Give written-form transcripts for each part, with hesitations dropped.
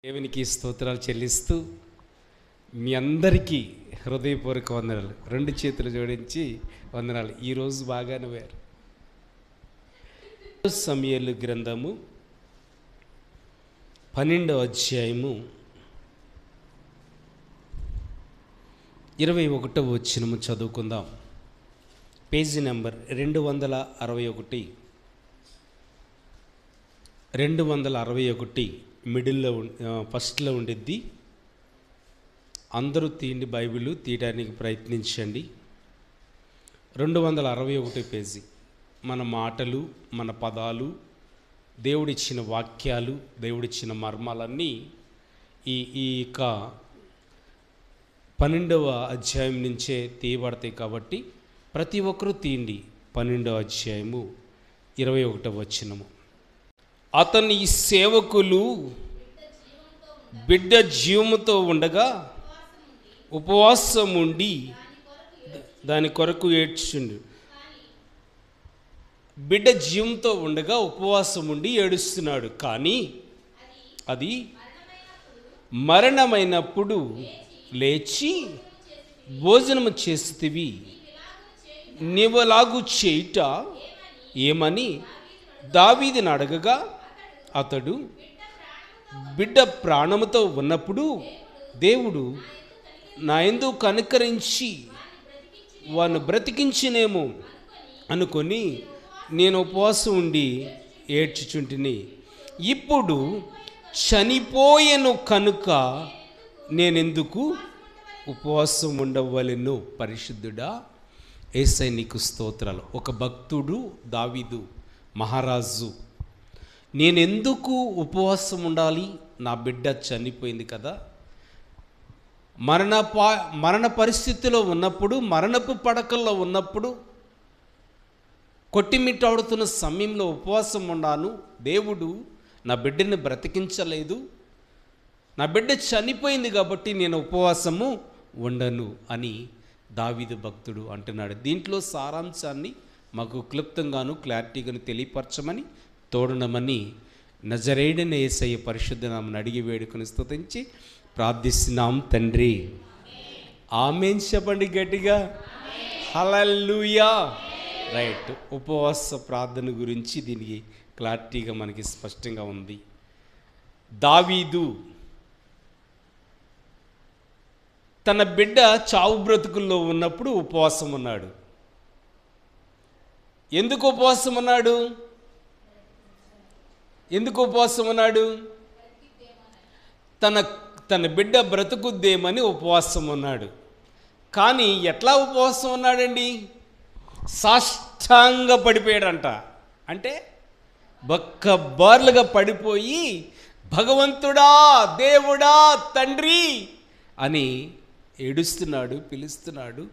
దేవునికి స్తోత్రాలు చెల్లిస్తూ మీ అందరికీ హృదయపూర్వక వందనాలు. రెండు చేతులు జోడించి వందనాలు. ఈరోజు బాగానే వేరు. సమూయేలు గ్రంథము 12వ అధ్యాయము 21వ వచనము చదువుకుందాం. పేజీ నెంబర్ 261 మిడిల్లో ఫస్ట్లో ఉండిద్ది. అందరూ తీయండి, బైబిల్ తీయడానికి ప్రయత్నించండి. 261 పేజీ. మన మాటలు, మన పదాలు, దేవుడిచ్చిన వాక్యాలు, దేవుడిచ్చిన మర్మాలన్నీ ఈ 12వ అధ్యాయం నుంచే తీయబడతాయి. కాబట్టి ప్రతి ఒక్కరూ తీయండి. 12వ అధ్యాయము 21వ వచనము. అతని సేవకులు బిడ్డ జీవముతో ఉండగా ఉపవాసం ఉండి దాని కొరకు ఏడ్చుండు. బిడ్డ జీవంతో ఉండగా ఉపవాసం ఉండి ఏడుస్తున్నాడు. కానీ అది మరణమైనప్పుడు లేచి భోజనము చేస్తువి, నీవలాగు చేయుట ఏమని దావీదుని అడగగా, అతడు బిడ్డ ప్రాణముతో ఉన్నప్పుడు దేవుడు నా యందు కనికరించి వాడిని బ్రతికించినేమో అనుకొని నేను ఉపవాసం ఉండి ఏడ్చుచుంటిని. ఇప్పుడు చనిపోయెను కనుక నేనెందుకు ఉపవాసం ఉండవలెను? పరిశుద్ధుడా, యేసయ్య నీకు స్తోత్రాలు. ఒక భక్తుడు దావీదు మహారాజు, నేనెందుకు ఉపవాసం ఉండాలి? నా బిడ్డ చనిపోయింది కదా, మరణ పరిస్థితిలో ఉన్నప్పుడు, మరణపు పడకల్లో ఉన్నప్పుడు, కొట్టిమిట్టాడుతున్న సమయంలో ఉపవాసం ఉన్నాను. దేవుడు నా బిడ్డని బ్రతికించలేదు, నా బిడ్డ చనిపోయింది కాబట్టి నేను ఉపవాసము ఉండను అని దావీదు భక్తుడు అంటున్నాడు. దీంట్లో సారాంశాన్ని మాకు క్లుప్తంగాను క్లారిటీగాను తెలియపరచమని, తోడనమని నజరేయుడైన యేసయ్య పరిశుద్ధ నామమున అడిగి వేడుకొని స్తుతించి ప్రార్థిస్తున్నాం తండ్రి. ఆమేన్ చెప్పండి గట్టిగా. హల్లెలూయా. రైట్. ఉపవాస ప్రార్థన గురించి దీనికి క్లారిటీగా మనకి స్పష్టంగా ఉంది. దావీదు తన బిడ్డ చావు బ్రతుకుల్లో ఉన్నప్పుడు ఉపవాసం ఉన్నాడు. ఎందుకు ఉపవాసం ఉన్నాడు? తన బిడ్డ బ్రతుకుద్దేమని ఉపవాసం ఉన్నాడు. కానీ ఎట్లా ఉపవాసం ఉన్నాడండి? సాష్టాంగ పడిపోయాడంట. అంటే బక్కబార్లుగా పడిపోయి, భగవంతుడా, దేవుడా, తండ్రి అని ఏడుస్తున్నాడు, పిలుస్తున్నాడు,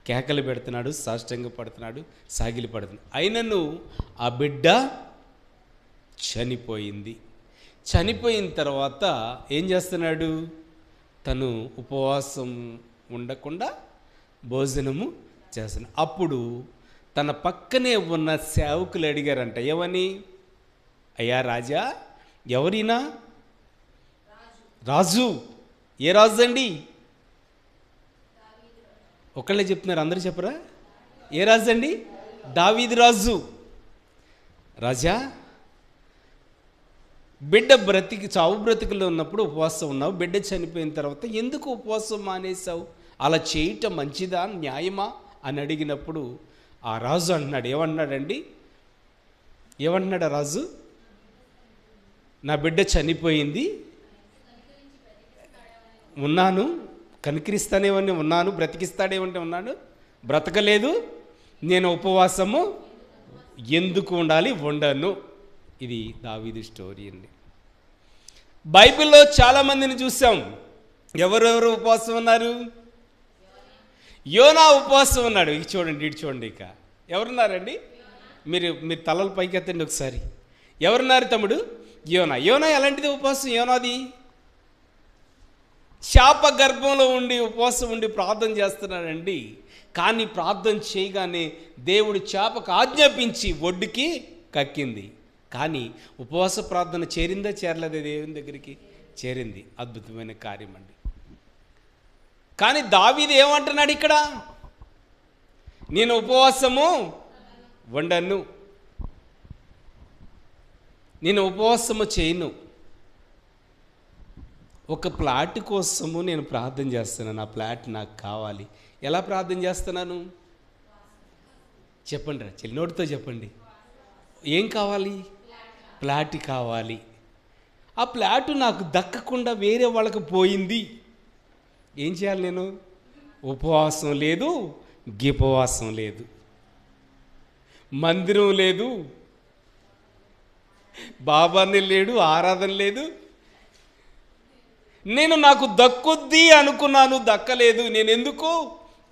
కేకలు పెడుతున్నాడు, సాష్టాంగ పడుతున్నాడు, సాగిలి పడుతున్నాడు. అయినను ఆ బిడ్డ చనిపోయింది. చనిపోయిన తర్వాత ఏం చేస్తున్నాడు? తను ఉపవాసం ఉండకుండా భోజనము చేస్తున్నాడు. అప్పుడు తన పక్కనే ఉన్న సేవకులు అడిగారంట, ఏమని? అయ్యా రాజా, ఎవరినా? రాజు. ఏ రాజు అండి? ఒకళ్ళే చెప్తున్నారు, అందరూ చెప్పరా? ఏ రాజు అండి? దావీదు రాజు. రాజా, బిడ్డ చావు బ్రతికలో ఉన్నప్పుడు ఉపవాసం ఉన్నావు, బిడ్డ చనిపోయిన తర్వాత ఎందుకు ఉపవాసం మానేశావు? అలా చేయటం మంచిదా, న్యాయమా అని అడిగినప్పుడు ఆ రాజు అంటున్నాడు, ఏమన్నాడండి? ఏమంటున్నాడు ఆ రాజు? నా బిడ్డ చనిపోయింది, ఉన్నాను, కనికరిస్తానేమని ఉన్నాను, బ్రతికిస్తాడేమంటే ఉన్నాను, బ్రతకలేదు, నేను ఉపవాసము ఎందుకు ఉండాలి? ఉండను. ఇది దావీదు స్టోరీ అండి. బైబిల్లో చాలామందిని చూసాం. ఎవరెవరు ఉపవాసం ఉన్నారు? యోనా ఉపవాసం ఉన్నాడు. ఇటు చూడండి. ఇక ఎవరున్నారండి? మీరు తలలు పైకి ఎత్తండి ఒకసారి. ఎవరున్నారు తమ్ముడు? యోనా ఎలాంటిది ఉపవాసం? యోనాది శాప గర్భంలో ఉండి ఉపవాసం ఉండి ప్రార్థన చేస్తున్నాడండి. కానీ ప్రార్థన చేయగానే దేవుడు చేపకు ఆజ్ఞాపించి ఒడ్డుకి కక్కింది. కానీ ఉపవాస ప్రార్థన చేరిందా చేరలేదా దేవుని దగ్గరికి? చేరింది. అద్భుతమైన కార్యం అండి. కానీ దావీదు ఏమంటున్నాడు ఇక్కడ? నేను ఉపవాసము ఉండను, నేను ఉపవాసము చేయను. ఒక ప్లాట్ కోసము నేను ప్రార్థన చేస్తున్నాను. ఆ ప్లాట్ నాకు కావాలి. ఎలా ప్రార్థన చేస్తున్నాను చెప్పండి రా చెల్లి, నోటితో చెప్పండి. ఏం కావాలి? ప్లాట్ కావాలి. ఆ ప్లాటు నాకు దక్కకుండా వేరే వాళ్ళకి పోయింది. ఏం చేయాలి నేను? ఉపవాసం లేదు, గిపవాసం లేదు, మందిరం లేదు, బాబాని లేడు, ఆరాధన లేదు. నేను నాకు దక్కుద్ది అనుకున్నాను, దక్కలేదు. నేను ఎందుకు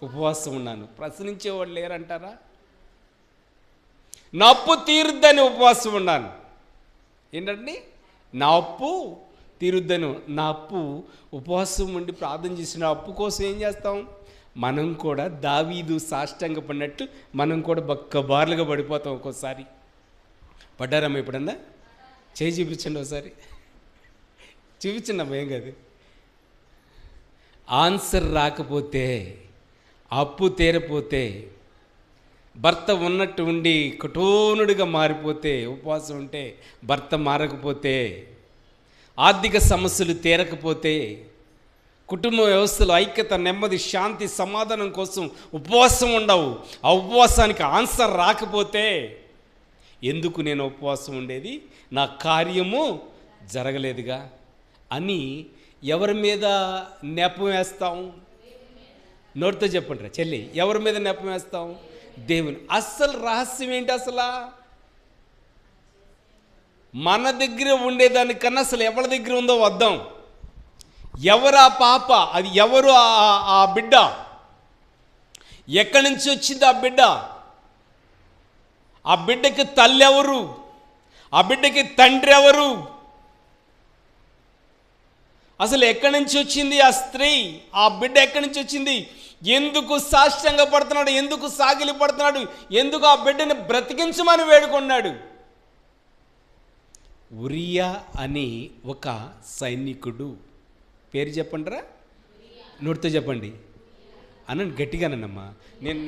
ఉపవాసం ఉన్నాను? ప్రశ్నించేవాళ్ళు లేరంటారా? నా అప్పు తీరుద్దని ఉపవాసం ఉన్నాను. ఏంటండి? నా అప్పు తీరుద్దని, నా అప్పు ఉపవాసం ఉండి ప్రార్థన చేసిన అప్పు కోసం ఏం చేస్తాం? మనం కూడా దావీదు సాష్టాంగ పడినట్టు మనం కూడా బక్కబార్లుగా పడిపోతాం. ఒక్కోసారి పడ్డారమ్మా ఎప్పుడన్నా? చేయి చూపించండి ఒకసారి, చూపించండి అమ్మా. ఏం కాదు. ఆన్సర్ రాకపోతే, అప్పు తీరపోతే, భర్త ఉన్నట్టు ఉండి కఠోనుడిగా మారిపోతే, ఉపవాసం ఉంటే భర్త మారకపోతే, ఆర్థిక సమస్యలు తీరకపోతే, కుటుంబ వ్యవస్థలో ఐక్యత, నెమ్మది, శాంతి, సమాధానం కోసం ఉపవాసం ఉండవు. ఆ ఉపవాసానికి ఆన్సర్ రాకపోతే, ఎందుకు నేను ఉపవాసం ఉండేది? నా కార్యము జరగలేదుగా అని ఎవరి మీద నెపం వేస్తాం? నోటితో చెప్పండి రా చెల్లి, ఎవరి మీద నెపం వేస్తాం? దేవుని. అస్సలు రహస్యం ఏంటి? అసలు మన దగ్గర ఉండేదానికన్నా అసలు ఎవరి దగ్గర ఉందో వద్దాం. ఎవరు ఆ పాప? అది ఎవరు ఆ బిడ్డ? ఎక్కడి నుంచి వచ్చింది ఆ బిడ్డ? ఆ బిడ్డకి తల్లి ఎవరు? ఆ బిడ్డకి తండ్రి ఎవరు? అసలు ఎక్కడి నుంచి వచ్చింది ఆ స్త్రీ? ఆ బిడ్డ ఎక్కడి నుంచి వచ్చింది? ఎందుకు సాష్టాంగ పడుతున్నాడు? ఎందుకు సాగిలి పడుతున్నాడు? ఎందుకు ఆ బిడ్డని బ్రతికించమని వేడుకున్నాడు? ఉరియా అని ఒక సైనికుడు. పేరు చెప్పండిరా, నోటితో చెప్పండి. అనండి గట్టిగానమ్మా. నేను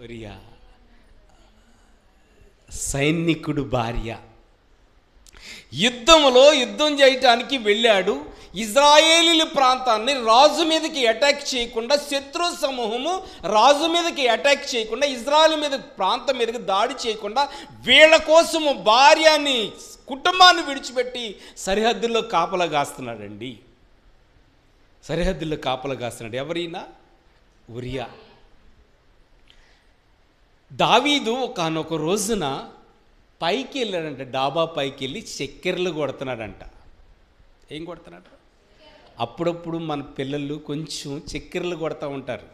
ఉరియా సైనికుడు భార్య. యుద్ధం చేయటానికి వెళ్ళాడు. ఇజ్రాయేలీల ప్రాంతాన్ని రాజు మీదకి అటాక్ చేయకుండా, శత్రు సమూహము రాజు మీదకి అటాక్ చేయకుండా, ఇజ్రాయేల్ మీద ప్రాంతం మీదకి దాడి చేయకుండా, వీళ్ళ కోసము భార్యని, కుటుంబాన్ని విడిచిపెట్టి సరిహద్దుల్లో కాపలా కాస్తున్నాడండి. సరిహద్దుల్లో కాపలా కాస్తున్నాడు. ఎవరైనా? ఉరియా. దావీదు ఒకానొక రోజున పైకి వెళ్ళాడంట, డాబా పైకి వెళ్ళి చక్కెరలు కొడుతున్నాడంట. ఏం కొడుతున్నాడు? అప్పుడప్పుడు మన పిల్లలు కొంచెం చక్కెరలు కొడతా ఉంటారు.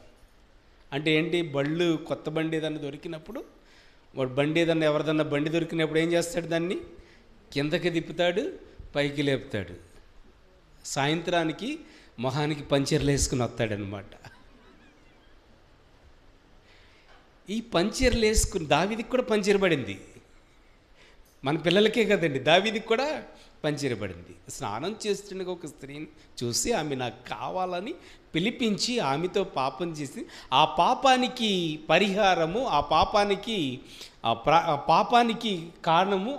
అంటే ఏంటి? బళ్ళు, కొత్త బండి ఏదన్నా దొరికినప్పుడు, వాడు బండి ఏదన్నా, ఎవరిదన్నా బండి దొరికినప్పుడు ఏం చేస్తాడు? దాన్ని కిందకి తిప్పుతాడు, పైకి లేపుతాడు. సాయంత్రానికి మొహానికి పంచర్లు వేసుకుని వస్తాడనమాట. ఈ పంచర్లు వేసుకుని దావీదికి కూడా పంచర్ పడింది. మన పిల్లలకే కదండి, దావీదికి కూడా పంచర్ పడింది. స్నానం చేస్తుండగా ఒక స్త్రీని చూసి ఆమె నాకు కావాలని పిలిపించి ఆమెతో పాపం చేసి, ఆ పాపానికి పరిహారము, ఆ పాపానికి కారణము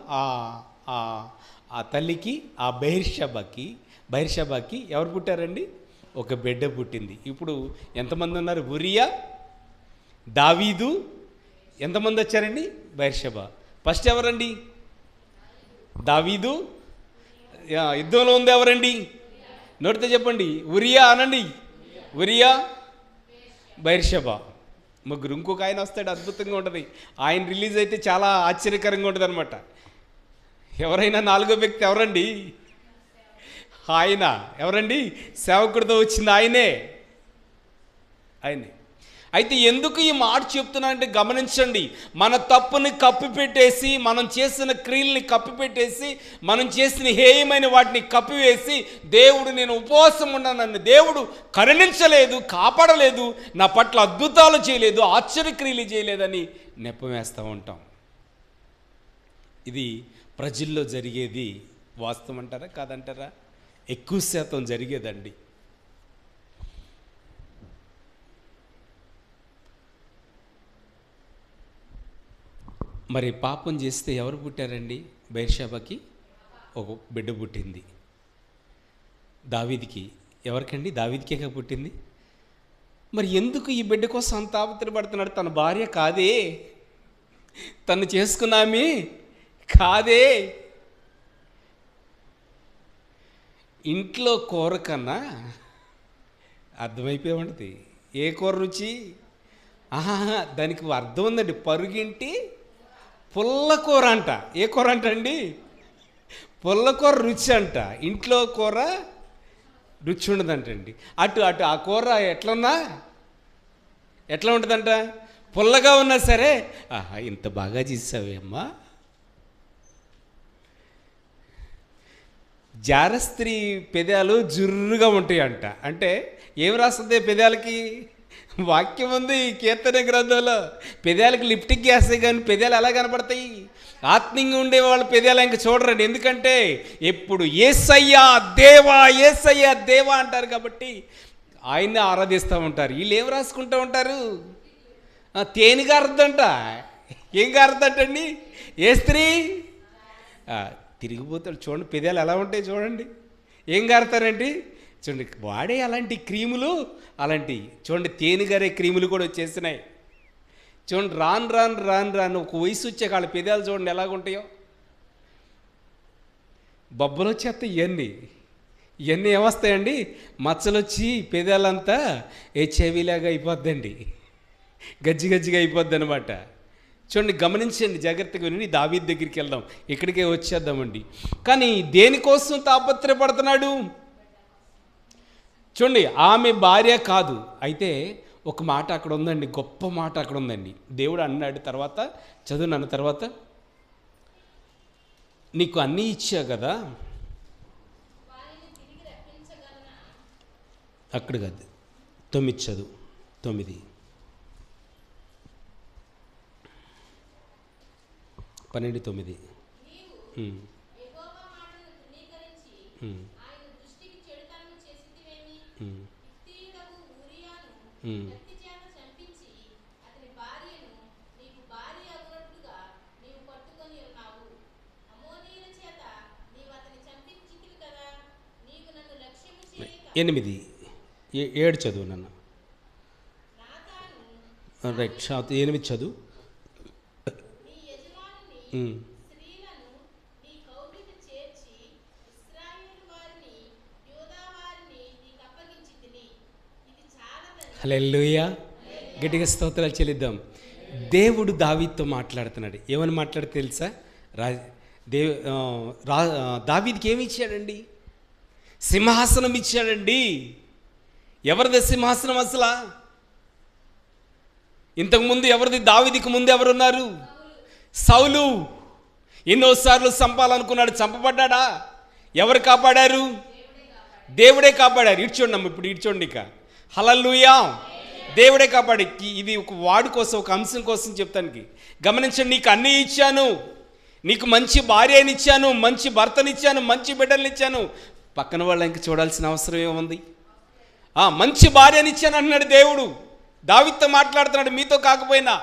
ఆ తల్లికి, ఆ బైర్షబాకి ఎవరు పుట్టారండి? ఒక బిడ్డ పుట్టింది. ఇప్పుడు ఎంతమంది ఉన్నారు? ఉరియా, దావీదు, ఎంతమంది వచ్చారండి? బైర్షబా. ఫస్ట్ ఎవరండి? దావీదు. యుద్ధంలో ఉంది ఎవరండి? నోటితో చెప్పండి. ఉరియా అనండి. ఉరియా, బైర్షబా, ముగ్గురు. ఇంకొక ఆయన వస్తాడు, అద్భుతంగా ఉంటుంది. ఆయన రిలీజ్ అయితే చాలా ఆశ్చర్యకరంగా ఉంటుంది అనమాట. ఎవరైనా నాలుగో వ్యక్తి ఎవరండి? ఆయన. ఎవరండి? సేవకుడితో వచ్చింది ఆయనే. అయితే ఎందుకు ఈ మాట చెప్తున్నానంటే గమనించండి, మన తప్పుని కప్పిపెట్టేసి, మనం చేసిన క్రియల్ని కప్పిపెట్టేసి, మనం చేసిన హేయమైన వాటిని కప్పివేసి, దేవుడు నేను ఉపవాసం ఉన్నాను, నన్ను దేవుడు కరుణించలేదు, కాపాడలేదు, నా పట్ల అద్భుతాలు చేయలేదు, ఆశ్చర్యక్రియలు చేయలేదని నెపం వేస్తూ ఉంటాం. ఇది ప్రజల్లో జరిగేది వాస్తవం అంటారా కాదంటారా? ఎక్కువ శాతం జరిగేదండి. మరి పాపం చేస్తే ఎవరు పుట్టారండి? బెర్షెబాకి ఒక బిడ్డ పుట్టింది. దావీదుకి ఎవరికండి? దావీదుకే పుట్టింది. మరి ఎందుకు ఈ బిడ్డ కోసం అంత ఆపత్రపడుతున్నాడు? తన భార్య కాదే, తను చేసుకున్నామే కాదే. ఇంట్లో కూర కన్నా అర్థమైపోయి ఉంటుంది ఏ కూర రుచి. దానికి అర్థం ఉందండి. పరుగింటి పుల్లకూర అంట. ఏ కూర అంట అండి? పుల్లకూర రుచి అంట. ఇంట్లో కూర రుచి ఉండదంటండి. అటు అటు ఆ కూర ఎట్లా ఉంటుందంట? పుల్లగా ఉన్నా సరే, ఇంత బాగా చేసావే అమ్మా. జారస్త్రీ పెదాలు జుర్రుగా ఉంటాయి అంట. అంటే ఏం రాస్తుంది పెదాలకి? వాక్యం ఉంది కీర్తన గ్రంథంలో. పెదాలకి లిప్టిక్ వేస్తాయి కానీ పెదాలు ఎలా కనపడతాయి? ఆత్మీయంగా ఉండే వాళ్ళు పెదాలు ఇంక చూడరండి. ఎందుకంటే ఎప్పుడు యేసయ్యా దేవా, యేసయ్యా దేవా అంటారు కాబట్టి ఆయన్ని ఆరాధిస్తూ ఉంటారు. వీళ్ళు ఏం రాసుకుంటూ ఉంటారు? తేనె గారుద్దంట. ఏం గారుద్దంటండి? ఏ స్త్రీ తిరిగిపోతాడు. చూడండి పెదాలు ఎలా ఉంటాయి చూడండి. ఏం గారుతారండి? చూడండి వాడే అలాంటి క్రీములు, అలాంటి చూడండి తేనె గారే క్రీములు కూడా వచ్చేసినాయి. చూడండి రాను ఒక వయసు వచ్చాక వాళ్ళ పెదాలు చూడండి ఎలాగుంటాయో. బొబ్బలు వచ్చేస్తాయి. ఇవన్నీ ఏమొస్తాయండి? మచ్చలు వచ్చి పెదాలంతా చెవిలాగా అయిపోద్దండి, గజ్జిగా అయిపోద్ది అనమాట. చూడండి గమనించండి, జాగ్రత్తగా విని దావీదు దగ్గరికి వెళ్దాం. ఇక్కడికే వచ్చేద్దామండి. కానీ దేనికోసం తాపత్రయపడుతున్నాడు చూడండి. ఆమె భార్య కాదు. అయితే ఒక మాట అక్కడ ఉందండి, గొప్ప మాట అక్కడ ఉందండి. దేవుడు అన్నాడు తర్వాత, చదువు నన్ను తర్వాత, నీకు అన్నీ ఇచ్చా కదా. అక్కడ కాదు, 9 చదువు. 9 12:9. ఎనిమిది 7 చదువు నన్ను. రైట్, 8 చదువు. హల్లెలూయా, గట్టిగా స్తోత్రాలు చెల్లిద్దాం. దేవుడు దావీదుతో మాట్లాడుతున్నాడు. ఏమని మాట్లాడితే తెలుసా? దావీదుకి ఏమి ఇచ్చాడండి? సింహాసనం ఇచ్చాడండి. ఎవరిది సింహాసనం అసలు? ఇంతకుముందు ఎవరిది? దావీదుకి ముందు ఎవరున్నారు? సౌలు. ఎన్నోసార్లు చంపాలనుకున్నాడు, చంపబడ్డా. ఎవరు కాపాడారు? దేవుడే కాపాడారు. ఇడ్చోండి ఇప్పుడు, ఇడ్చోండి ఇక. హల్లెలూయా, దేవుడే కాపాడి. ఇది ఒక వాడి కోసం, ఒక అంశం కోసం చెప్తానికి. గమనించండి, నీకు అన్నీ ఇచ్చాను, నీకు మంచి భార్యని ఇచ్చాను, మంచి భర్తనిచ్చాను, మంచి బిడ్డల్ని ఇచ్చాను. పక్కన వాళ్ళ ఇంక చూడాల్సిన అవసరం ఏముంది? మంచి భార్యని ఇచ్చాను అన్నాడు దేవుడు. దావీదుతో మాట్లాడుతున్నాడు, మీతో కాకపోయినా.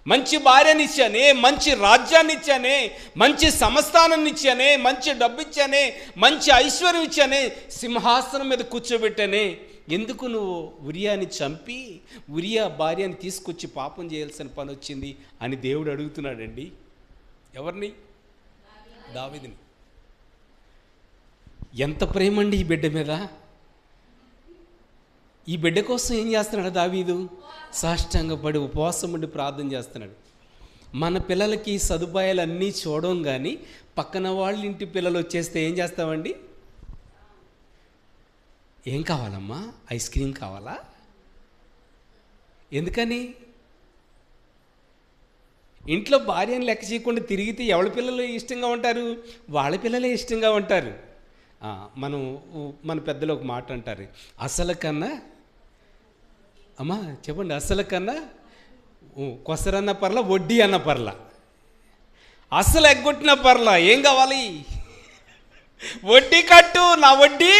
మంచి భార్యని ఇచ్చానే, మంచి రాజ్యాన్ని ఇచ్చానే, మంచి సంస్థానాన్ని ఇచ్చానే, మంచి డబ్బు ఇచ్చానే, మంచి ఐశ్వర్యం ఇచ్చానే, సింహాసనం మీద కూర్చోబెట్టానే. ఎందుకు నువ్వు ఉరియాని చంపి ఉరియా భార్యని తీసుకొచ్చి పాపం చేయాల్సిన పని వచ్చింది అని దేవుడు అడుగుతున్నాడండి. ఎవరిని? దావీదుని. ఎంత ప్రేమండి ఈ బిడ్డ మీద. ఈ బిడ్డ కోసం ఏం చేస్తున్నాడు దావీదు? సాష్టాంగపడి ఉపవాసం ఉండి ప్రార్థన చేస్తున్నాడు. మన పిల్లలకి సదుపాయాలు అన్నీ చూడడం, కానీ పక్కన వాళ్ళ ఇంటి పిల్లలు వచ్చేస్తే ఏం చేస్తామండి? ఏం కావాలమ్మా? ఐస్ క్రీమ్ కావాలా? ఎందుకని? ఇంట్లో భార్యను లెక్క చేయకుండా తిరిగితే ఎవరి పిల్లలు ఇష్టంగా ఉంటారు? వాళ్ళ పిల్లలే ఇష్టంగా ఉంటారు. మన పెద్దలు ఒక మాట అంటారు, అసలు కన్నా అమ్మా చెప్పండి, అసలు కన్నా కొసరన్న పర్ల, వడ్డీ అన్న పర్ల, అసలు ఎగ్గొట్టిన పర్ల, ఏం కావాలి? వడ్డీ కట్టు, నా వడ్డీ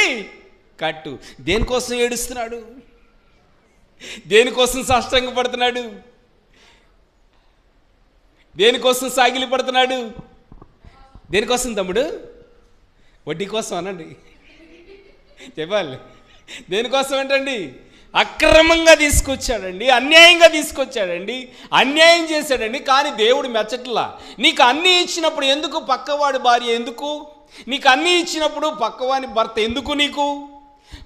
కట్టు. దేనికోసం ఏడుస్తున్నాడు? దేనికోసం సాష్టాంగ పడుతున్నాడు? దేనికోసం సాగిలి పడుతున్నాడు? దేనికోసం తమ్ముడు? వడ్డీ కోసం అనండి, చెప్పాలి. దేనికోసం ఏంటండి? అక్రమంగా తీసుకొచ్చాడండి, అన్యాయంగా తీసుకొచ్చాడండి, అన్యాయం చేశాడండి. కానీ దేవుడు మెచ్చట్లా. నీకు అన్నీ ఇచ్చినప్పుడు ఎందుకు పక్కవాడి భార్య ఎందుకు? నీకు అన్నీ ఇచ్చినప్పుడు పక్కవాని భర్త ఎందుకు? నీకు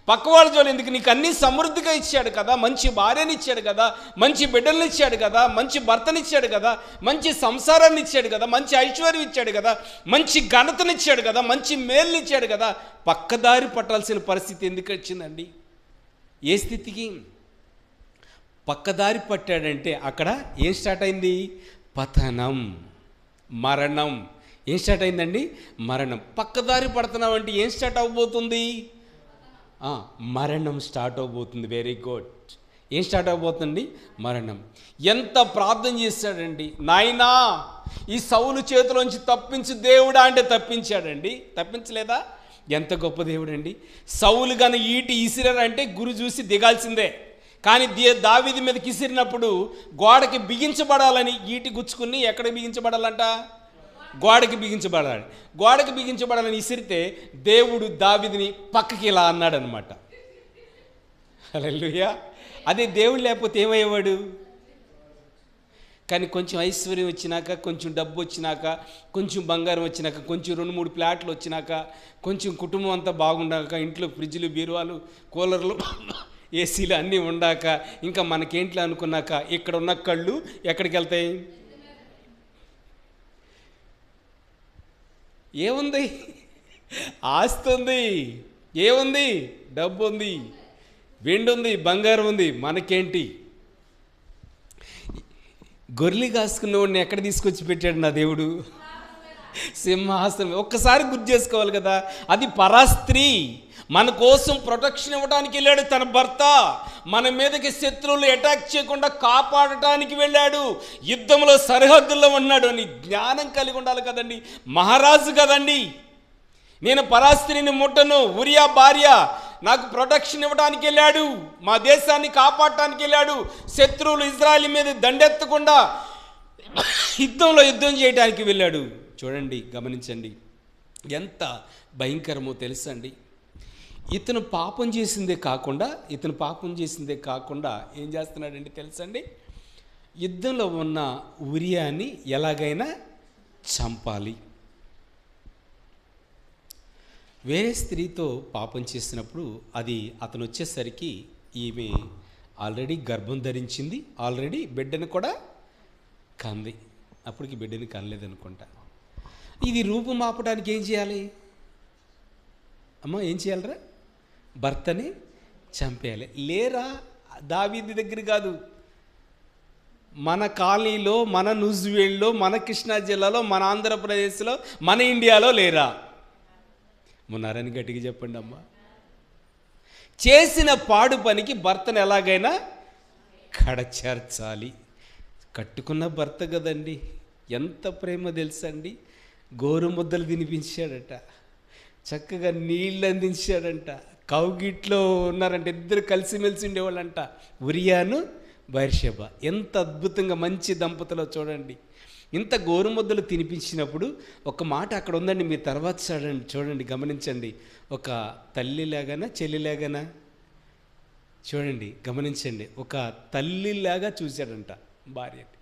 పక్కవాళ్ళ జోలు ఎందుకు? నీకు అన్నీ సమృద్ధిగా ఇచ్చాడు కదా, మంచి భార్యని ఇచ్చాడు కదా, మంచి బిడ్డల్ని ఇచ్చాడు కదా, మంచి భర్తనిచ్చాడు కదా, మంచి సంసారాన్ని ఇచ్చాడు కదా, మంచి ఐశ్వర్యం ఇచ్చాడు కదా, మంచి ఘనతనిచ్చాడు కదా, మంచి మేలుని ఇచ్చాడు కదా. పక్కదారి పట్టాల్సిన పరిస్థితి ఎందుకు వచ్చిందండి? ఏ స్థితికి పక్కదారి పట్టాడంటే అక్కడ ఏం స్టార్ట్ అయింది? పతనం, మరణం. ఏం స్టార్ట్ అయిందండి? మరణం. పక్కదారి పడుతున్నాం అంటే ఏం స్టార్ట్ అవ్వబోతుంది? మరణం స్టార్ట్ అవబోతుంది. Very good. ఏం స్టార్ట్ అవబోతుంది? మరణం. ఎంత ప్రార్థన చేశాడండి, నాయనా ఈ సౌలు చేతిలోంచి తప్పించు దేవుడా అంటే తప్పించాడండి. తప్పించలేదా? ఎంత గొప్ప దేవుడండి. సౌలు గాని ఈటి ఇసిరారంటే గురి చూసి దిగాల్సిందే. కానీ దావీదు మీదకి ఇసిరినప్పుడు గోడకి బిగించబడాలని ఈటి గుచ్చుకుని ఎక్కడ బిగించబడాలంట? గోడకి బిగించబడాలి. గోడకి బిగించబడాలని ఇసిరితే దేవుడు దావీదుని పక్కకి ఇలా అన్నాడు అనమాట. హల్లెలూయా. అదే దేవుడు లేకపోతే ఏమయ్యేవాడు? కానీ కొంచెం ఐశ్వర్యం వచ్చినాక, కొంచెం డబ్బు వచ్చినాక, కొంచెం బంగారం వచ్చినాక, కొంచెం 2-3 ప్లాట్లు వచ్చినాక, కొంచెం కుటుంబం అంతా బాగుండాక, ఇంట్లో ఫ్రిడ్జ్లు, బీరువాలు, కూలర్లు, ఏసీలు అన్నీ ఉండాక, ఇంకా మనకేంట్లో అనుకున్నాక ఇక్కడ ఉన్న కళ్ళు ఎక్కడికి వెళ్తాయి? ఏముంది? ఆస్తి ఉంది, ఏముంది? డబ్బు ఉంది, వెండి ఉంది, బంగారం ఉంది. మనకేంటి? గొర్రెలు కాసుకున్నవాడిని ఎక్కడ తీసుకొచ్చి పెట్టాడు నా దేవుడు? సింహాసనం. ఒక్కసారి గుర్తు చేసుకోవాలి కదా, అది పరాస్త్రీ. మన కోసం ప్రొటెక్షన్ ఇవ్వడానికి వెళ్ళాడు తన భర్త. మన మీదకి శత్రువులు అటాక్ చేయకుండా కాపాడటానికి వెళ్ళాడు. యుద్ధంలో సరిహద్దుల్లో ఉన్నాడు అని జ్ఞానం కలిగి ఉండాలి కదండి. మహారాజు కదండి. నేను పరాస్త్రీని ముట్టను. ఉరియా భార్య నాకు ప్రొటెక్షన్ ఇవ్వడానికి వెళ్ళాడు, మా దేశాన్ని కాపాడటానికి వెళ్ళాడు. శత్రువులు ఇజ్రాయెల్ మీద దండెత్తకుండా యుద్ధం చేయడానికి వెళ్ళాడు. చూడండి, గమనించండి, ఎంత భయంకరమో తెలుసండి. ఇతను పాపం చేసిందే కాకుండా ఏం చేస్తున్నాడండి తెలుసండి? యుద్ధంలో ఉన్న ఉరియాని ఎలాగైనా చంపాలి. వేరే స్త్రీతో పాపం చేసినప్పుడు అది అతను వచ్చేసరికి ఈమె ఆల్రెడీ గర్భం ధరించింది, ఆల్రెడీ బిడ్డను కూడా కంది. అప్పటికి బిడ్డని కనలేదనుకుంటా. ఇది రూపం ఆపడానికి ఏం చేయాలి? అమ్మ ఏం చేయాలరా? భర్తని చంపేయాలి. లేరా? దావీదు దగ్గర కాదు, మన కాలనీలో, మన నూజివేడ్లో, మన కృష్ణా జిల్లాలో, మన ఆంధ్రప్రదేశ్లో, మన ఇండియాలో లేరా? ఉన్నారని గట్టిగా చెప్పండి అమ్మ. చేసిన పాడు పనికి భర్తను ఎలాగైనా కడచేర్చాలి. కట్టుకున్న భర్త కదండి, ఎంత ప్రేమ తెలుసండి. గోరు ముద్దలు తినిపించాడట, చక్కగా నీళ్ళు అందించాడంట, కౌగిట్లో ఉన్నారంట, ఇద్దరు కలిసిమెలిసి ఉండేవాళ్ళంట, ఉరియాను బయర్షెబ. ఎంత అద్భుతంగా మంచి దంపతులు చూడండి. ఇంత గోరుముద్దలు తినిపించినప్పుడు ఒక మాట అక్కడ ఉందండి, మీరు తర్వాత చూడండి, గమనించండి. ఒక తల్లిలాగానా చెల్లిలాగానా? చూడండి, గమనించండి. ఒక తల్లిలాగా చూశాడంట భార్యని,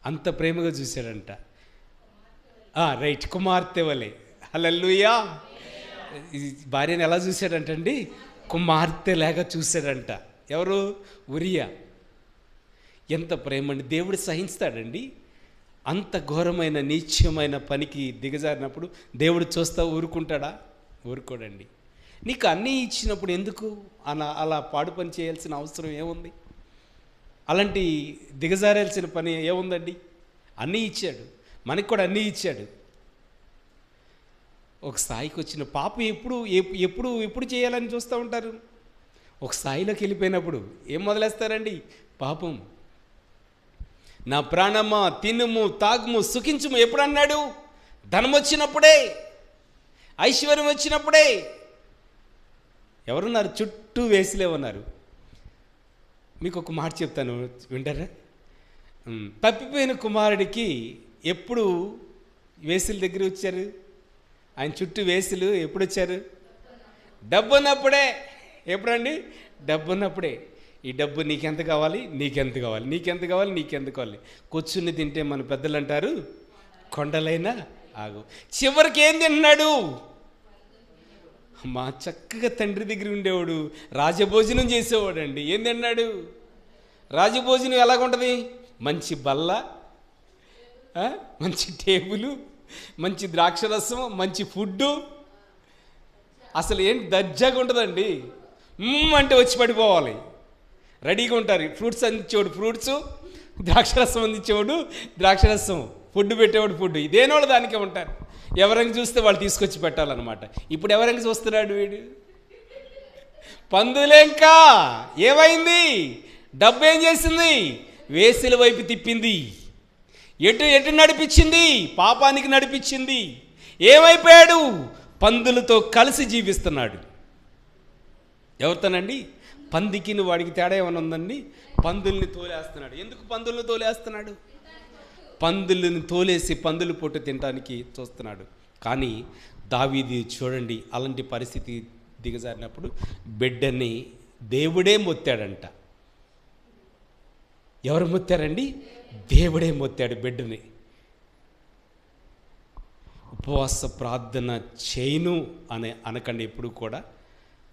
అంత ప్రేమగా చూశాడంట. రైట్, కుమార్తె వలె. హల్లెలూయా. భార్యని ఎలా చూశాడంటండి? కుమార్తెలాగా చూశాడంట. ఎవరు? ఉరియా. ఎంత ప్రేమ అండి. దేవుడు సహిస్తాడండి. అంత ఘోరమైన నీచమైన పనికి దిగజారినప్పుడు దేవుడు చూస్తా ఊరుకుంటాడా? ఊరుకోడండి. నీకు అన్నీ ఇచ్చినప్పుడు ఎందుకు అలా పాడు పని చేయాల్సిన అవసరం ఏముంది? అలాంటి దిగజారాల్సిన పని ఏముందండి? అన్నీ ఇచ్చాడు, మనకి కూడా అన్నీ ఇచ్చాడు. ఒక స్థాయికి వచ్చిన పాపం ఎప్పుడు ఎప్పుడు ఎప్పుడు చేయాలని చూస్తూ ఉంటారు. ఒక స్థాయిలోకి వెళ్ళిపోయినప్పుడు ఏం మొదలేస్తారండి? పాపం. నా ప్రాణమా తినుము తాగుము సుఖించుము ఎప్పుడు అన్నాడు? ధనం వచ్చినప్పుడే, ఐశ్వర్యం వచ్చినప్పుడే. ఎవరున్నారు? చుట్టూ వేసిలే ఉన్నారు. మీకు ఒక మాట చెప్తాను, వింటారా? తప్పిపోయిన కుమారుడికి ఎప్పుడు వేసుల దగ్గర వచ్చారు? ఆయన చుట్టూ వేసులు ఎప్పుడు వచ్చారు? డబ్బు ఉన్నప్పుడే. ఎప్పుడండి? డబ్బు ఉన్నప్పుడే. ఈ డబ్బు నీకెంత కావాలి, నీకెంత కావాలి, నీకెంత కావాలి, నీకెంత కావాలి. కూర్చుని తింటే మన పెద్దలు అంటారు కొండలైనా ఆగు. చివరికి ఏం తిన్నాడు? మా చక్కగా తండ్రి దగ్గర ఉండేవాడు, రాజభోజనం చేసేవాడు అండి. ఏం తిన్నాడు? రాజభోజనం ఎలాగుంటుంది? మంచి బల్ల, మంచి టేబులు, మంచి ద్రాక్షరసం, మంచి ఫుడ్డు. అసలు ఏంటి దర్జాగా ఉంటుందండి. అంటే వచ్చి పడిపోవాలి, రెడీగా ఉంటారు. ఫ్రూట్స్ అందించేవాడు ఫ్రూట్స్, ద్రాక్షరసం అందించేవాడు ద్రాక్షరసం, ఫుడ్ పెట్టేవాడు ఫుడ్. ఇదేనోళ్ళు దానికే ఉంటారు. ఎవరైనా చూస్తే వాళ్ళు తీసుకొచ్చి పెట్టాలన్నమాట. ఇప్పుడు ఎవరైనా చూస్తున్నాడు వీడు? పందులేంకా ఏమైంది? డబ్బు ఏం చేసింది? వేసుల వైపు తిప్పింది. ఎటు ఎటు నడిపించింది? పాపానికి నడిపించింది. ఏమైపోయాడు? పందులతో కలిసి జీవిస్తున్నాడు. ఎవరితోనండి? పందికిని వాడికి తేడా ఏమైనా ఉందండి? పందుల్ని తోలేస్తున్నాడు. ఎందుకు పందుల్ని తోలేస్తున్నాడు? పందులను తోలేసి పందులు పొట్టు తినడానికి చూస్తున్నాడు. కానీ దావీదు చూడండి, అలాంటి పరిస్థితి దిగజారినప్పుడు బిడ్డని దేవుడే మొత్తాడంట. ఎవరు మొత్తారండి? దేవుడే మొత్తాడు బిడ్డని. ఉపవాస ప్రార్థన చేయను అని అనకండి. ఎప్పుడు కూడా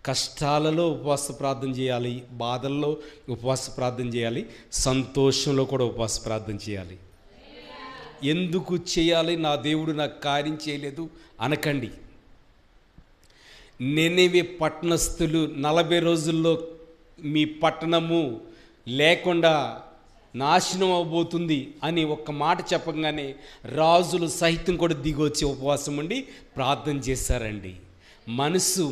కష్టాలలో ఉపవాస ప్రార్థన చేయాలి, బాధల్లో ఉపవాస ప్రార్థన చేయాలి, సంతోషంలో కూడా ఉపవాస ప్రార్థన చేయాలి. ఎందుకు చేయాలి? నా దేవుడు నాకు కార్యం చేయలేదు అనకండి. నినెవె పట్టణస్థులు 40 రోజుల్లో మీ పట్టణము లేకుండా నాశనం అవబోతుంది అని ఒక్క మాట చెప్పగానే రాజులు సైతం కూడా దిగొచ్చి ఉపవాసం ఉండి ప్రార్థన చేశారండి.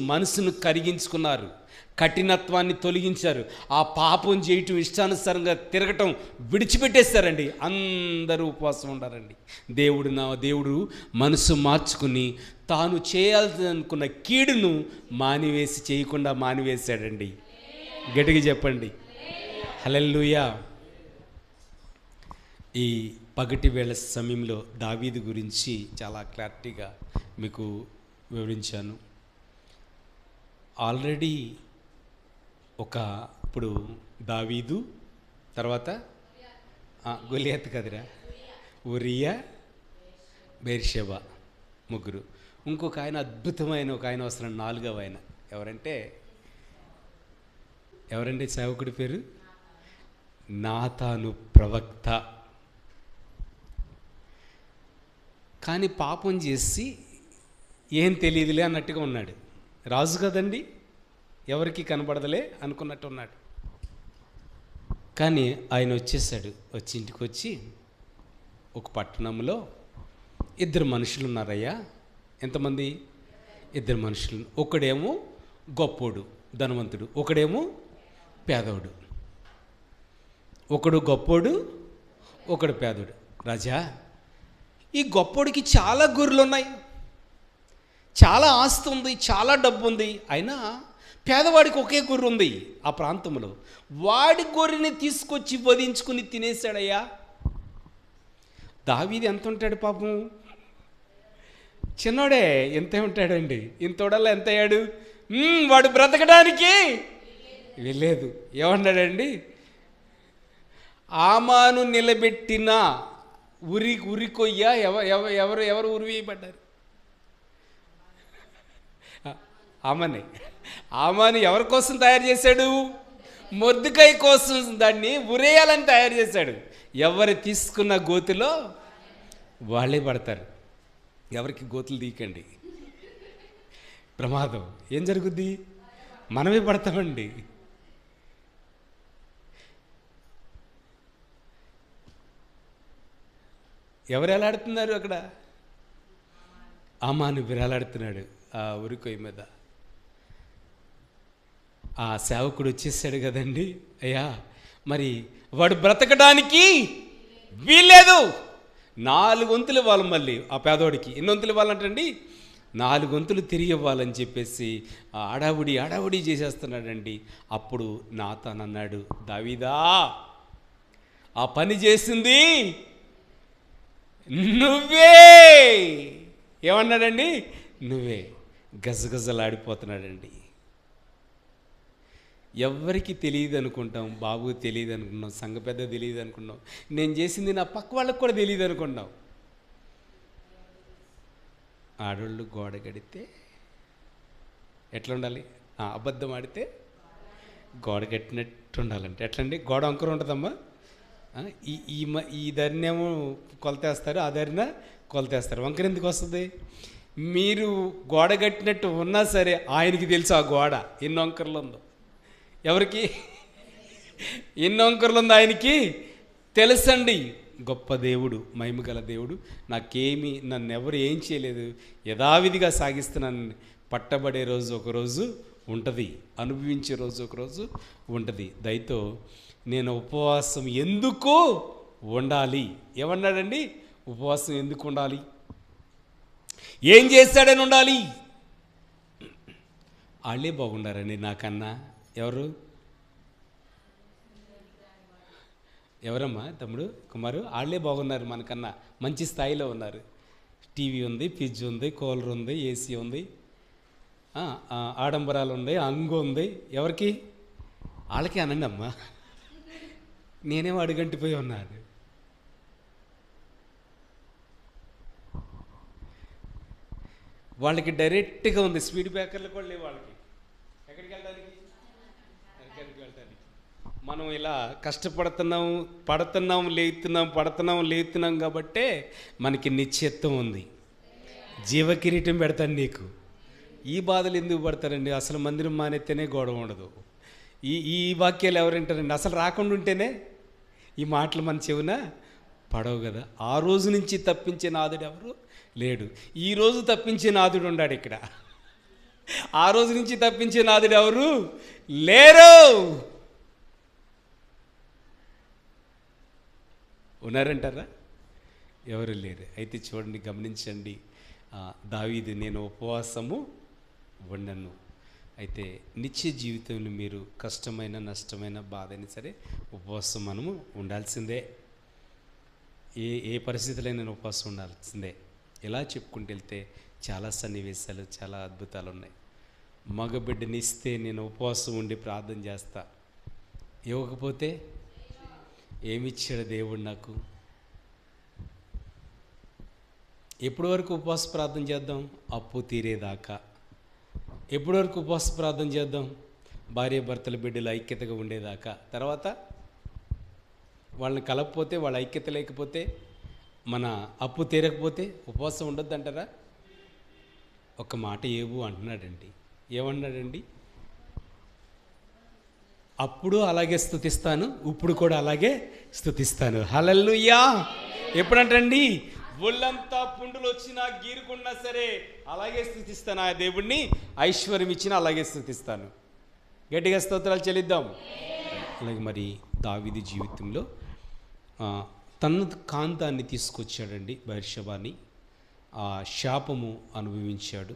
మనసును కరిగించుకున్నారు, కఠినత్వాన్ని తొలగించారు, ఆ పాపం చేయటం, ఇష్టానుసారంగా తిరగటం విడిచిపెట్టేస్తారండి. అందరూ ఉపవాసం ఉండారండి. దేవుడు మనసు మార్చుకుని తాను చేయాల్సి అనుకున్న కీడును చేయకుండా మానివేశాడండి. గట్టిగా చెప్పండి హల్లెలూయా. ఈ పగటి వేళ సమయంలో దావీదు గురించి చాలా క్లారిటీగా మీకు వివరించాను. ఆల్రెడీ ఇప్పుడు దావీదు తర్వాత గొలియాత్ కదిరా, ఉరియా, బెర్షెబా ముగ్గురు. ఇంకొక ఆయన అద్భుతమైన ఒక ఆయన వస్తున్నాడు, 4వ ఆయన. ఎవరంటే సేవకుడి పేరు నాతాను ప్రవక్త. కానీ పాపం చేసి ఏం తెలియదులే అన్నట్టుగా ఉన్నాడు. రాజు కదండి, ఎవరికి కనబడదలే అనుకున్నట్టు ఉన్నాడు. కానీ ఆయన వచ్చేసాడు. ఇంటికి వచ్చి ఒక పట్టణంలో 2 మనుషులు ఉన్నారయ్యా. ఎంతమంది? 2 మనుషులు. ఒకడేమో గొప్పోడు ధనవంతుడు, ఒకడేమో పేదోడు. ఒకడు గొప్పోడు, ఒకడు పేదోడు. రాజా, ఈ గొప్పోడికి చాలా గొర్రెలు ఉన్నాయి, చాలా ఆస్తి ఉంది, చాలా డబ్బు ఉంది. అయినా పేదవాడికి ఒకే గొర్రె ఉంది ఆ ప్రాంతంలో. వాడి గొర్రెని తీసుకొచ్చి వధించుకుని తినేశాడయ్యా. దావీదు ఎంత ఉంటాడు పాపం? చిన్నోడే. ఎంత ఉంటాడండి? ఇంతోడల్లా ఎంత అయ్యాడు? వాడు బ్రతకడానికి వెళ్ళలేదు. ఏమన్నాడండి? ఆమాను నిలబెట్టిన ఉరికొయ్య ఎవరు ఉరి వేయబడ్డారు? ఆమాని ఎవరి కోసం తయారు చేశాడు? మొర్దెకై కోసం దాన్ని ఉరేయాలని తయారు చేశాడు. ఎవరు తీసుకున్న గోతిలో వాళ్ళే పడతారు. ఎవరికి గోతులు తీయకండి, ప్రమాదం. ఏం జరుగుద్ది? మనమే పడతామండి. ఎవరు ఎలాడుతున్నారు అక్కడ? అమాను విరాలాడుతున్నాడు ఆ ఉరికొయ్య మీద. ఆ సేవకుడు వచ్చేసాడు కదండి, అయ్యా మరి వాడు బ్రతకడానికి వీల్లేదు, 4 వంతులు ఇవ్వాలి మళ్ళీ ఆ పేదోడికి. ఎన్ని వంతులు ఇవ్వాలంటండి? 4 వంతులు తిరిగి ఇవ్వాలని చెప్పేసి ఆడావుడి చేసేస్తున్నాడండి. అప్పుడు నాతాన్ అన్నాడు, దావీదా ఆ పని చేసింది నువ్వే. ఏమన్నాడండి? నువ్వే. గజగజలాడిపోతున్నాడండి. ఎవరికి తెలియదు అనుకుంటాం, బాబుకి తెలియదు అనుకున్నాం, సంఘ పెద్ద తెలియదు అనుకున్నాం, నేను చేసింది నా పక్క వాళ్ళకి కూడా తెలియదు అనుకున్నాం. ఆడోళ్ళు గోడ కడితే ఎట్లా ఉండాలి? అబద్ధం ఆడితే గోడ కట్టినట్టు ఉండాలంటే ఎట్లండి? గోడ అంకురం ఉంటుందమ్మా. ఈ ధరినేమో కొలతేస్తారు, ఆ ధరిన కొలతేస్తారు. వంకర ఎందుకు వస్తుంది? మీరు గోడ కట్టినట్టు ఉన్నా సరే ఆయనకి తెలుసు ఆ గోడ ఎన్ని వంకరలు ఉందో. ఎవరికి ఎన్ని వంకరలు ఉందో ఆయనకి తెలుసండి. గొప్ప దేవుడు, మహిమగల దేవుడు. నాకేమీ, నన్ను ఎవరు ఏం చేయలేదు, యథావిధిగా సాగిస్తున్నాను. పట్టబడే రోజు ఒకరోజు ఉంటుంది, అనుభవించే రోజు ఒకరోజు ఉంటుంది. దయతో నేను ఉపవాసం ఎందుకు ఉండాలి? ఏమన్నాడండి? ఉపవాసం ఎందుకు ఉండాలి? ఏం చేస్తాడని ఉండాలి? వాళ్ళే బాగున్నారండి నాకన్నా. ఎవరమ్మా తమ్ముడు కుమారు? వాళ్ళే బాగున్నారు మనకన్నా, మంచి స్థాయిలో ఉన్నారు. టీవీ ఉంది, ఫ్రిడ్జ్ ఉంది, కూలర్ ఉంది, ఏసీ ఉంది, ఆడంబరాలు ఉన్నాయి, అంగు ఉంది. ఎవరికి? వాళ్ళకి అనండి అమ్మా. నేనేమో అడుగంటిపోయి ఉన్నాను. వాళ్ళకి డైరెక్ట్గా ఉంది, స్పీడ్ బ్రేకర్లు కూడా లేవు వాళ్ళకి. ఎక్కడికి వెళ్ళడానికి? మనం ఇలా కష్టపడుతున్నాం, లేతున్నాం కాబట్టే మనకి నిశ్చయత్వం ఉంది. జీవకిరీటం పెడతాను నీకు. ఈ బాధలు ఎందుకు పడతారండి? అసలు మందిరం మానేస్తేనే గొడవ ఉండదు. ఈ వాక్యాలు ఎవరు వింటారండి? అసలు రాకుండా ఉంటేనే ఈ మాటలు మన చెవున పడవు కదా. ఆ రోజు నుంచి తప్పించే నాదుడు ఎవరు లేడు. ఈరోజు తప్పించే నాదుడు ఉన్నాడు ఇక్కడ. ఆ రోజు నుంచి తప్పించే నాదుడు ఎవరు లేరు. ఉన్నారంటారా? ఎవరు లేరు. అయితే చూడండి, గమనించండి. దావీదు నేను ఉపవాసము ఉండను. అయితే నిత్య జీవితంలో మీరు కష్టమైన, నష్టమైన, బాధైనా సరే ఉపవాసం మనము ఉండాల్సిందే. ఏ పరిస్థితులైనా నేను ఉపవాసం ఉండాల్సిందే. ఇలా చెప్పుకుంటూ వెళ్తే చాలా సన్నివేశాలు, చాలా అద్భుతాలు ఉన్నాయి. మగబిడ్డని ఇస్తే నేను ఉపవాసం ఉండి ప్రార్థన చేస్తా, ఇవ్వకపోతే ఏమిచ్చాడు దేవుడు నాకు? ఎప్పటి వరకు ఉపవాస ప్రార్థన చేద్దాం? అప్పు తీరేదాకా. ఎప్పటి వరకు ఉపవాస ప్రార్థన చేద్దాం? భార్య భర్తల బిడ్డలు ఐక్యతగా ఉండేదాకా. తర్వాత వాళ్ళని కలపకపోతే, వాళ్ళ ఐక్యత లేకపోతే, మన అప్పు తీరకపోతే ఉపవాసం ఉండొద్దు అంటారా? ఒక మాట ఏవు అంటున్నాడండి. ఏమన్నాడండి? అప్పుడు అలాగే స్తుతిస్తాను, ఇప్పుడు కూడా అలాగే స్తుతిస్తాను. హల్లెలూయా. ఎప్పుడంటండి? ఒళ్ళంతా పుండులు వచ్చినా, గీరుకున్నా సరే అలాగే స్తుతిస్తాను. ఆ దేవుణ్ణి ఐశ్వర్యం ఇచ్చినా అలాగే స్తుతిస్తాను. గట్టిగా స్తోత్రాలు చెల్లిద్దాం. అలాగే మరి దావీదు జీవితంలో తన కాంతాన్ని తీసుకొచ్చాడండి, బెర్షెబాని. ఆ శాపము అనుభవించాడు.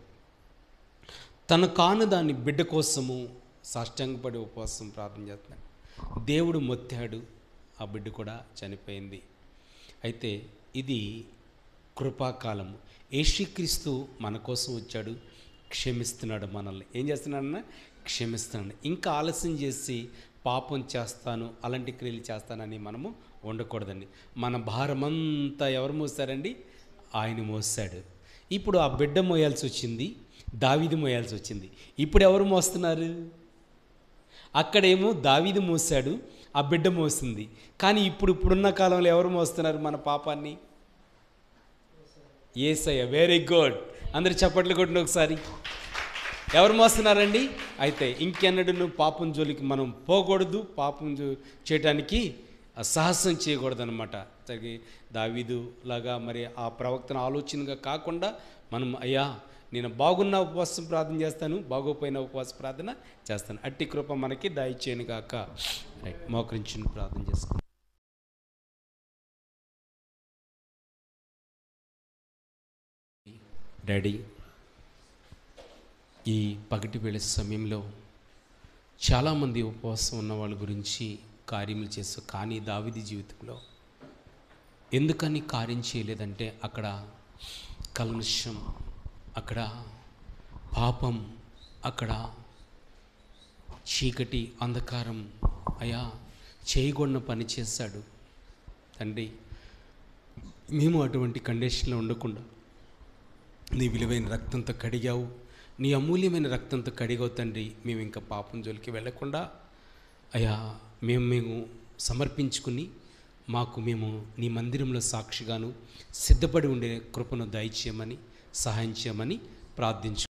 తన కాను దాన్ని బిడ్డ కోసము సాష్టాంగపడి ఉపవాసం ప్రార్థన చేస్తున్నాడు. దేవుడు మొత్తాడు, ఆ బిడ్డ కూడా చనిపోయింది. అయితే ఇది కృపాకాలము. యేసుక్రీస్తు మన కోసం వచ్చాడు, క్షమిస్తున్నాడు మనల్ని. ఏం చేస్తున్నాడన్నా? క్షమిస్తున్నాడు. ఇంకా ఆలస్యం చేసి పాపం చేస్తాను, అలాంటి క్రియలు చేస్తానని మనము ఉండకూడదండి. మన భారమంతా ఎవరు మోస్తారండి? ఆయన మోస్తాడు. ఇప్పుడు ఆ బిడ్డ మోయాల్సి వచ్చింది, దావీదు మోయాల్సి వచ్చింది. ఇప్పుడు ఎవరు మోస్తున్నారు? అక్కడేమో దావీదు మోసాడు, ఆ బిడ్డ మోస్తుంది. కానీ ఇప్పుడున్న కాలంలో ఎవరు మోస్తున్నారు మన పాపాన్ని? యేసయ్య. Very good. అందరు చప్పట్లు కొట్టిన ఒకసారి. ఎవరు మోస్తున్నారండి? అయితే ఇంకెన్నడూ పాపం జోలికి మనం పోకూడదు. పాపం చేయటానికి సాహసం చేయకూడదనమాట. దావీదు లాగా మరి ఆ ప్రవక్తన ఆలోచనగా కాకుండా మనం అయ్యా నేను బాగున్న ఉపవాసం ప్రార్థన చేస్తాను, బాగోపోయిన ఉపవాస ప్రార్థన చేస్తాను. అట్టి కృప మనకి దయచేయను గాక. మోకరించి ప్రార్థన చేసుకుంటాం. డాడీ, ఈ పగటి వేళ సమయంలో చాలామంది ఉపవాసం ఉన్న వాళ్ళ గురించి కార్యములు చేస్తూ, కానీ దావీదు జీవితంలో ఎందుకని కార్యం చేయలేదంటే అక్కడ కల్మషం, అక్కడ పాపం, అక్కడ చీకటి అంధకారం అయ్యా చేయకూడని పని చేశాడు. తండ్రి, మేము అటువంటి కండిషన్లో ఉండకుండా నీ విలువైన రక్తంతో కడిగావు, నీ అమూల్యమైన రక్తంతో కడిగావు తండ్రి. మేము ఇంకా పాపం జోలికి వెళ్ళకుండా అయ్యా మేము సమర్పించుకుని మేము నీ మందిరంలో సాక్షిగాను సిద్ధపడి ఉండే కృపను దయచేయమని, సహాయం చేయమని ప్రార్థించు.